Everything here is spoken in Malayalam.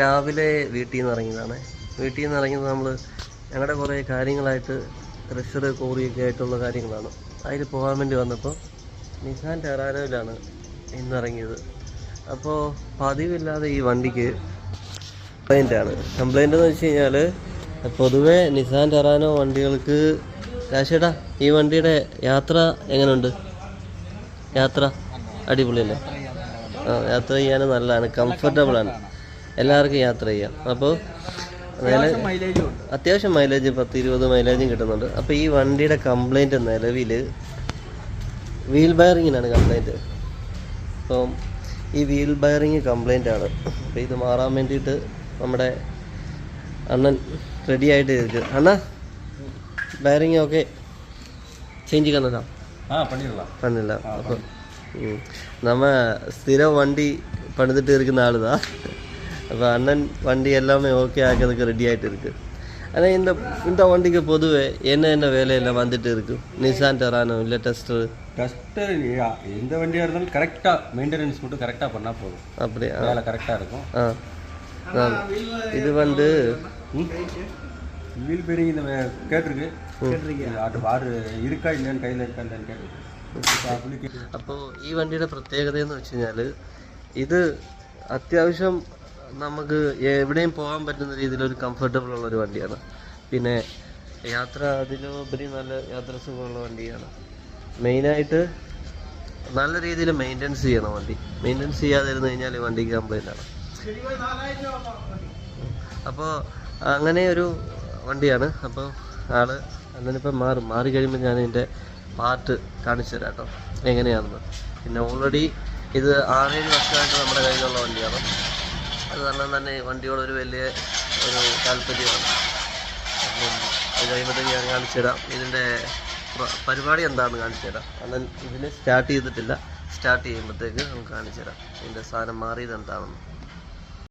രാവിലെ വീട്ടിൽ നിന്ന് ഇറങ്ങിയതാണ്. വീട്ടിൽ നിന്ന് ഇറങ്ങിയത് നമ്മൾ ഞങ്ങളുടെ കുറേ കാര്യങ്ങളായിട്ട് ക്രഷർ കോറിയൊക്കെ ആയിട്ടുള്ള കാര്യങ്ങളാണ്. അതിൽ പോകാൻ വേണ്ടി വന്നപ്പോൾ നിസാൻ ടെറാനോയിലാണ് ഇന്നിറങ്ങിയത്. അപ്പോൾ പതിവില്ലാതെ ഈ വണ്ടിക്ക് കംപ്ലൈൻ്റ് എന്ന് വെച്ച് കഴിഞ്ഞാൽ പൊതുവേ നിസാൻ ടെറാനോ വണ്ടികൾക്ക് രാശേട്ടാ ഈ വണ്ടിയുടെ യാത്ര എങ്ങനെയുണ്ട്? യാത്ര അടിപൊളിയല്ലേ? യാത്ര ചെയ്യാൻ നല്ലതാണ്, കംഫർട്ടബിളാണ്, എല്ലാവർക്കും യാത്ര ചെയ്യാം. അപ്പോൾ അത്യാവശ്യം മൈലേജ് 10-20 മൈലേജും കിട്ടുന്നുണ്ട്. അപ്പോൾ ഈ വണ്ടിയുടെ കംപ്ലൈൻറ്റ് നിലവിൽ വീൽ ബയറിങ്ങിനാണ് കംപ്ലൈൻറ്റ്. അപ്പം ഈ വീൽ ബയറിങ് കംപ്ലൈൻ്റ് ആണ്. അപ്പോൾ ഇത് മാറാൻ വേണ്ടിയിട്ട് നമ്മുടെ അണ്ണൻ റെഡി ആയിട്ട് ഇരിക്കും. അണ്ണാ ബയറിങ് ഓക്കെ ചേഞ്ച് കണ്ണതാ പണില്ല. അപ്പോൾ നമ്മ സ്ഥിരം വണ്ടി പണിതിട്ട് ഇരിക്കുന്ന ആളുതാ. അപ്പോൾ அண்ணன் வண்டி எல்லாமே ஓகே ஆக்கிறதுக்கு ரெடி ஆகிட்டு இருக்குது. ஆனால் இந்த வண்டிக்கு பொதுவே என்ன வேலையெல்லாம் வந்துட்டு இருக்கு? நிசான் டெரானோ இல்லை டஸ்டர் எந்த வண்டியாக இருந்தாலும் கரெக்டாக மெயின்டெனன்ஸ் மட்டும் கரெக்டாக பண்ணால் போதும். அப்படியே வேலை கரெக்டாக இருக்கும். இது வந்து வீல் பேரிங் இந்த கேட்டிருக்கு ஆறு இருக்கா இல்லையான்னு கையில் இருக்கான்னு கேட்டிருக்கு. അപ്പോൾ ഈ വണ്ടിയുടെ പ്രത്യേകത എന്ന് വെച്ച് കഴിഞ്ഞാൽ ഇത് അത്യാവശ്യം നമുക്ക് എവിടെയും പോകാൻ പറ്റുന്ന രീതിയിലൊരു കംഫർട്ടബിൾ ഉള്ളൊരു വണ്ടിയാണ്. പിന്നെ യാത്ര അതിലുപരി നല്ല യാത്ര സുഖമുള്ള വണ്ടിയാണ്. മെയിനായിട്ട് നല്ല രീതിയിൽ മെയിൻ്റെനൻസ് ചെയ്യണം വണ്ടി. മെയിൻ്റെനൻസ് ചെയ്യാതിരുന്നു കഴിഞ്ഞാൽ ഈ വണ്ടിക്ക് കംപ്ലൈൻ്റ് ആണ്. അപ്പോൾ അങ്ങനെ ഒരു വണ്ടിയാണ്. അപ്പോൾ അണ്ണനിപ്പം മാറി കഴിയുമ്പോൾ ഞാൻ ഇതിൻ്റെ പാർട്ട് കാണിച്ചു തരാം കേട്ടോ എങ്ങനെയാണെന്ന്. പിന്നെ ഓൾറെഡി ഇത് 6-7 വർഷമായിട്ട് നമ്മുടെ കയ്യിലുള്ള വണ്ടിയാണ്. അത് തന്നെ വണ്ടിയോടൊരു വലിയ ഒരു താല്പര്യമാണ്. അപ്പം അത് കഴിയുമ്പോഴത്തേക്ക് ഞാൻ കാണിച്ചു തരാം ഇതിൻ്റെ പരിപാടി എന്താണെന്ന് കാണിച്ചു തരാം. അണ്ണൻ ഇതിൽ സ്റ്റാർട്ട് ചെയ്തിട്ടില്ല, സ്റ്റാർട്ട് ചെയ്യുമ്പോഴത്തേക്ക് നമുക്ക് കാണിച്ചു തരാം ഇതിൻ്റെ സാധനം മാറിയത് എന്താണെന്ന്.